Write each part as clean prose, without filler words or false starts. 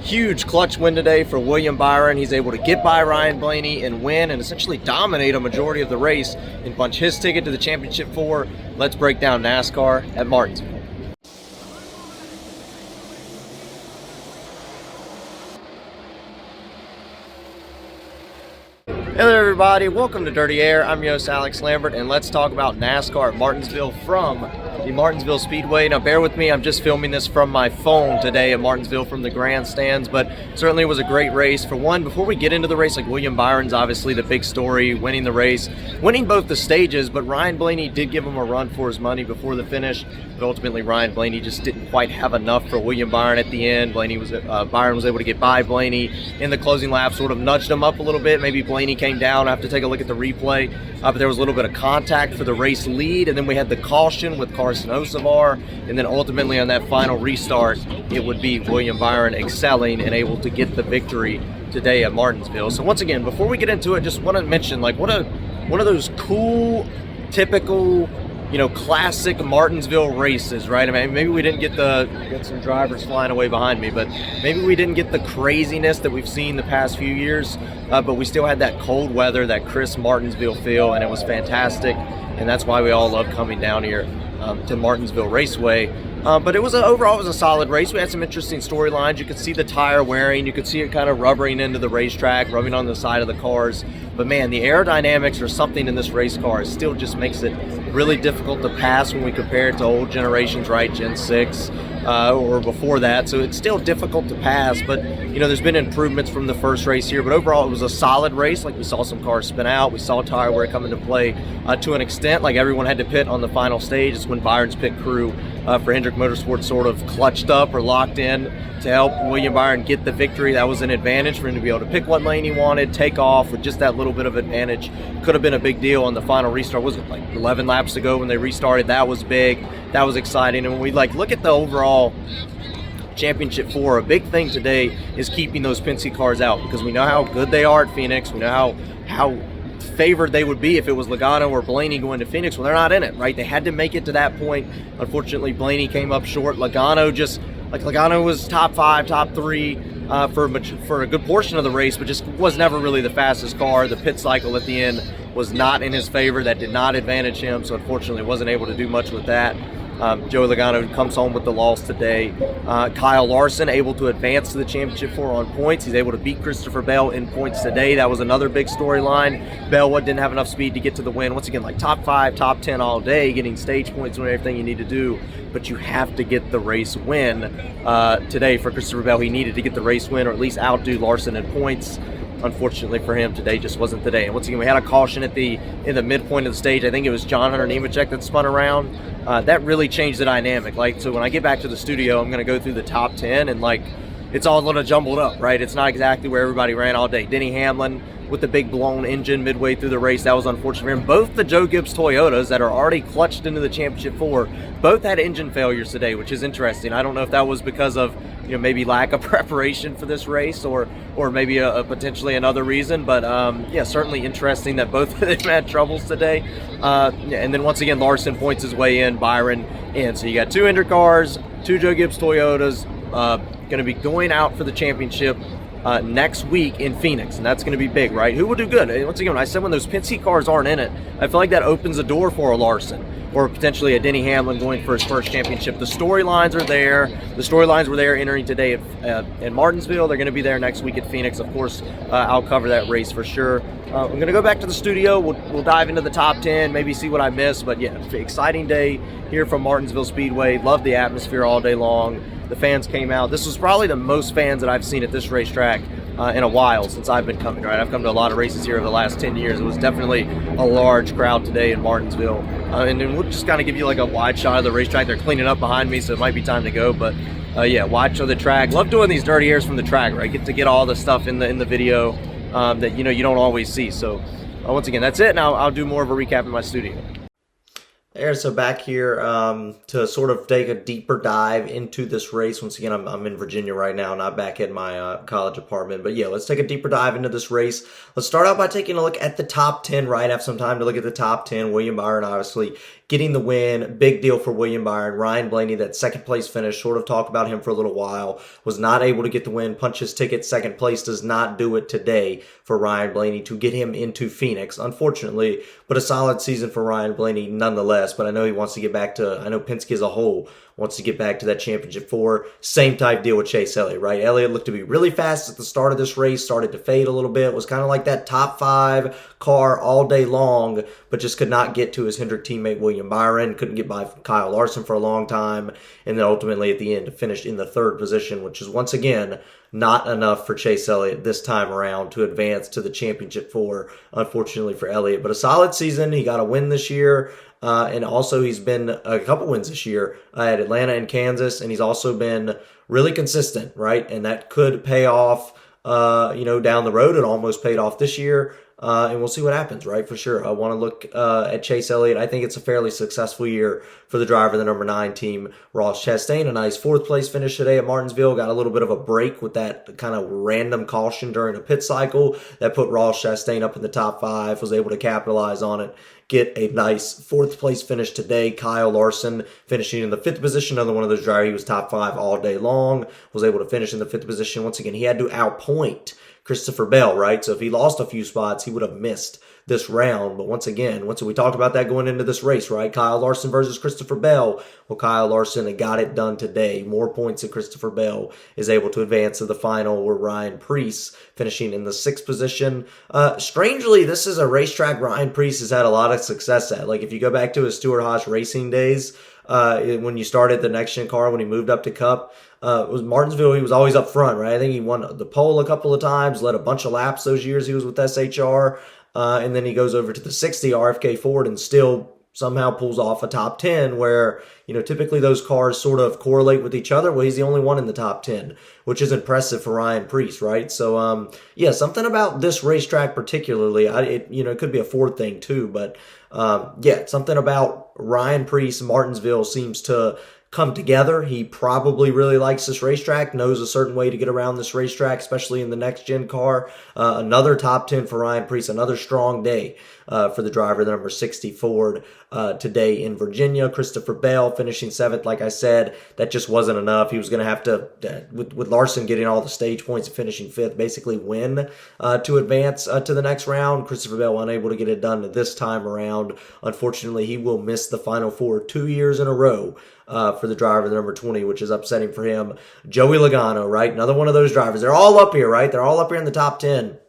Huge clutch win today for William Byron. He's able to get by Ryan Blaney and win and essentially dominate a majority of the race and punch his ticket to the championship 4. Let's break down NASCAR at Martinsville. Hello everybody, welcome to Dirty Air. I'm your host Alex Lambert, and let's talk about NASCAR at Martinsville from the Martinsville Speedway. Now bear with me, I'm just filming this from my phone today at Martinsville from the grandstands, but certainly it was a great race. For one, before we get into the race, like William Byron's obviously the big story, winning the race, winning both the stages, but Ryan Blaney did give him a run for his money before the finish, but ultimately Ryan Blaney just didn't quite have enough for William Byron at the end. Byron was able to get by Blaney in the closing lap, sort of nudged him up a little bit. Maybe Blaney came down. I have to take a look at the replay, but there was a little bit of contact for the race lead, and then we had the caution with Carson Osavar, and then ultimately on that final restart, it would be William Byron excelling and able to get the victory today at Martinsville. So once again, before we get into it, just want to mention, like, one of those cool, typical, classic Martinsville races, right? I mean, maybe we didn't get some drivers flying away behind me, but maybe we didn't get the craziness that we've seen the past few years, but we still had that cold weather, that crisp Martinsville feel, and it was fantastic, and that's why we all love coming down here to Martinsville Raceway. But overall, it was a solid race. We had some interesting storylines. You could see the tire wearing. You could see it kind of rubbering into the racetrack, rubbing on the side of the cars. But man, the aerodynamics or something in this race car still just makes it really difficult to pass when we compare it to old generations, right? Gen 6 or before that. So it's still difficult to pass, but there's been improvements from the first race here. But overall, it was a solid race. Like, we saw some cars spin out. We saw tire wear come into play to an extent. Like, everyone had to pit on the final stage. It's when Byron's pit crew for Hendrick Motorsports sort of clutched up or locked in to help William Byron get the victory. That was an advantage for him to be able to pick what lane he wanted, take off with just that little bit of advantage. Could have been a big deal on the final restart. Was it like 11 laps ago when they restarted? That was big. That was exciting. And when we look at the overall championship 4, a big thing today is keeping those Penske cars out, because we know how good they are at Phoenix. We know how favored they would be if it was Logano or Blaney going to Phoenix. Well, they're not in it, right? They had to make it to that point. Unfortunately, Blaney came up short. Logano was top 5, top 3 for a good portion of the race, but just was never really the fastest car. The pit cycle at the end was not in his favor. That did not advantage him, so unfortunately wasn't able to do much with that. Joey Logano comes home with the loss today. Kyle Larson able to advance to the championship 4 on points. He's able to beat Christopher Bell in points today. That was another big storyline. Bell didn't have enough speed to get to the win. Once again, like top 5, top 10 all day, getting stage points and everything you need to do, but you have to get the race win today for Christopher Bell. He needed to get the race win or at least outdo Larson in points. Unfortunately for him, today just wasn't the day. And once again, we had a caution in the midpoint of the stage. I think it was John Hunter Nemechek that spun around. That really changed the dynamic. So when I get back to the studio, I'm going to go through the top 10, and it's all a little jumbled up, right? It's not exactly where everybody ran all day. Denny Hamlin with the big blown engine midway through the race. That was unfortunate for him. Both the Joe Gibbs Toyotas that are already clutched into the championship 4, both had engine failures today, which is interesting. I don't know if that was because of maybe lack of preparation for this race, or maybe a potentially another reason, but yeah, certainly interesting that both of them had troubles today. And then once again, Larson points his way in, Byron in. So you got 2 Hendrick cars, 2 Joe Gibbs Toyotas, going to be going out for the championship next week in Phoenix, and that's going to be big, right? Who will do good? And once again, when I said when those Penske cars aren't in it, I feel like that opens the door for a Larson or potentially a Denny Hamlin going for his first championship. The storylines are there. The storylines were there entering today at Martinsville. They're going to be there next week at Phoenix. Of course, I'll cover that race for sure. I'm going to go back to the studio. We'll dive into the top 10, maybe see what I missed. But yeah, exciting day here from Martinsville Speedway. Love the atmosphere all day long. The fans came out. This was probably the most fans that I've seen at this racetrack in a while since I've been coming, right? I've come to a lot of races here over the last 10 years. It was definitely a large crowd today in Martinsville. And then we'll just kind of give you like a wide shot of the racetrack. They're cleaning up behind me, so it might be time to go. But yeah, wide shot of the track. Love doing these dirty airs from the track, right? Get to get all the stuff in the video that you don't always see. So once again, that's it. Now I'll do more of a recap in my studio. There, so back here to sort of take a deeper dive into this race. Once again, I'm in Virginia right now, not back in my college apartment. But yeah, let's take a deeper dive into this race. Let's start out by taking a look at the top 10, right? Have some time to look at the top 10. William Byron obviously getting the win. Big deal for William Byron. Ryan Blaney, that second place finish, sort of talked about him for a little while, was not able to get the win, punch his ticket. Second place does not do it today for Ryan Blaney to get him into Phoenix, unfortunately, but a solid season for Ryan Blaney nonetheless. But I know he wants to get back to, I know Penske as a whole wants to get back to that championship 4. Same type deal with Chase Elliott, right? Elliott looked to be really fast at the start of this race, started to fade a little bit, was kind of like that top 5 car all day long, but just could not get to his Hendrick teammate William Byron, couldn't get by Kyle Larson for a long time, and then ultimately at the end finished in the 3rd position, which is once again not enough for Chase Elliott this time around to advance to the championship 4, unfortunately for Elliott. But a solid season. He got a win this year. And also he's been a couple wins this year at Atlanta and Kansas, and he's also been really consistent, right? And that could pay off, down the road. It almost paid off this year. And we'll see what happens, right? For sure. I want to look at Chase Elliott. I think it's a fairly successful year for the driver of the number 9 team, Ross Chastain. A nice 4th place finish today at Martinsville. Got a little bit of a break with that kind of random caution during a pit cycle that put Ross Chastain up in the top 5, was able to capitalize on it. Get a nice 4th place finish today. Kyle Larson finishing in the 5th position. Another one of those drivers. He was top 5 all day long. Was able to finish in the 5th position. Once again, he had to outpoint Christopher Bell, right? So if he lost a few spots, he would have missed this round. But once again, we talked about that going into this race, right? Kyle Larson versus Christopher Bell. Well, Kyle Larson got it done today. More points than Christopher Bell, is able to advance to the final, where Ryan Preece finishing in the 6th position. Strangely, this is a racetrack Ryan Preece has had a lot of success at. Like if you go back to his Stewart-Haas racing days, when you started the next gen car, when he moved up to Cup, it was Martinsville. He was always up front, right? I think he won the pole a couple of times, led a bunch of laps those years he was with SHR, and then he goes over to the 60 RFK Ford and still somehow pulls off a top 10 where, typically those cars sort of correlate with each other. Well, he's the only one in the top 10, which is impressive for Ryan Preece, right? So, something about this racetrack particularly, it could be a Ford thing too, but, something about Ryan Preece, Martinsville seems to come together. He probably really likes this racetrack, knows a certain way to get around this racetrack, especially in the next gen car. Another top 10 for Ryan Preece, another strong day for the driver, the number 60 Ford today in Virginia. Christopher Bell finishing 7th. Like I said, that just wasn't enough. He was going to have to, with Larson getting all the stage points and finishing 5th, basically win to advance to the next round. Christopher Bell unable to get it done this time around. Unfortunately, he will miss the Final Four 2 years in a row for the driver, the number 20, which is upsetting for him. Joey Logano, right? Another one of those drivers. They're all up here, right? They're all up here in the top 10.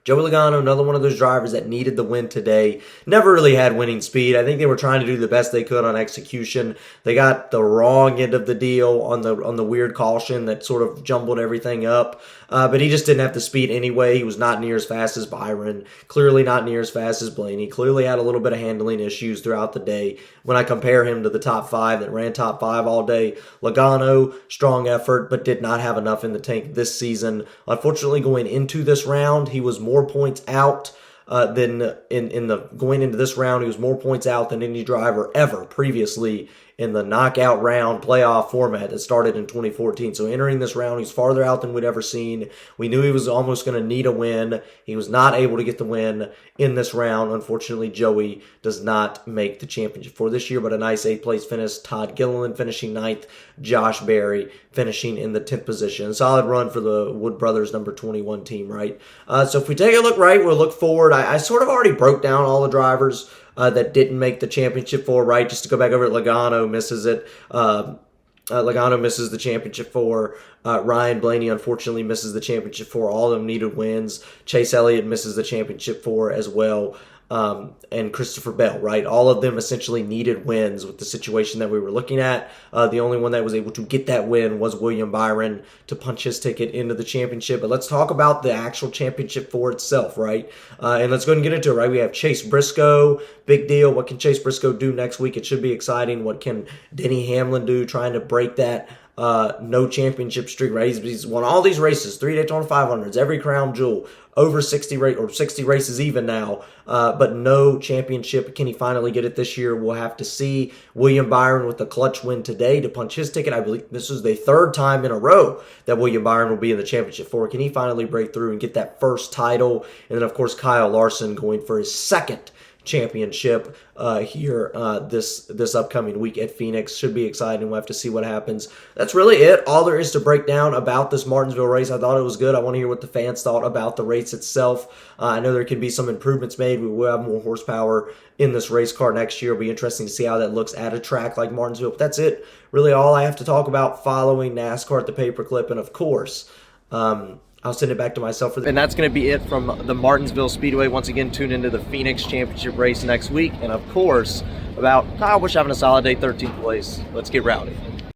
Joey Logano, another one of those drivers that needed the win today. Never really had winning speed. I think they were trying to do the best they could on execution. They got the wrong end of the deal on the weird caution that sort of jumbled everything up. But he just didn't have the speed anyway. He was not near as fast as Byron. Clearly not near as fast as Blaney. Clearly had a little bit of handling issues throughout the day. When I compare him to the top 5 that ran top 5 all day, Logano, strong effort, but did not have enough in the tank this season. Unfortunately, going into this round, he was more points out than going into this round. He was more points out than any driver ever previously in the knockout round playoff format that started in 2014. So entering this round, he's farther out than we'd ever seen. We knew he was almost going to need a win. He was not able to get the win in this round. Unfortunately, Joey does not make the championship for this year, but a nice 8th place finish. Todd Gilliland finishing 9th. Josh Berry finishing in the 10th position. Solid run for the Wood Brothers number 21 team, right? So if we take a look right, we'll look forward. I sort of already broke down all the drivers that didn't make the championship 4, right? Just to go back over it, Logano misses it. Logano misses the championship 4. Ryan Blaney, unfortunately, misses the championship 4. All of them needed wins. Chase Elliott misses the championship 4 as well. And Christopher Bell, right? All of them essentially needed wins with the situation that we were looking at. The only one that was able to get that win was William Byron to punch his ticket into the championship. But let's talk about the actual championship for itself, right? And let's go ahead and get into it, right? We have Chase Briscoe, big deal. What can Chase Briscoe do next week? It should be exciting. What can Denny Hamlin do trying to break that no championship streak, right? He's won all these races, 3 Daytona 500s, every crown jewel, over 60 races even now, but no championship. Can he finally get it this year? We'll have to see. William Byron with the clutch win today to punch his ticket. I believe this is the 3rd time in a row that William Byron will be in the championship 4. Can he finally break through and get that first title? And then, of course, Kyle Larson going for his 2nd championship here this upcoming week at Phoenix. Should be exciting. We'll have to see what happens. That's really it. All there is to break down about this Martinsville race. I thought it was good. I want to hear what the fans thought about the race itself. I know there can be some improvements made. We will have more horsepower in this race car next year. It'll be interesting to see how that looks at a track like Martinsville. But that's it. Really all I have to talk about following NASCAR at the paperclip. And of course, I'll send it back to myself for And that's going to be it from the Martinsville Speedway. Once again, tune into the Phoenix Championship race next week. And of course, about Kyle Busch having a solid day, 13th place. Let's get rowdy.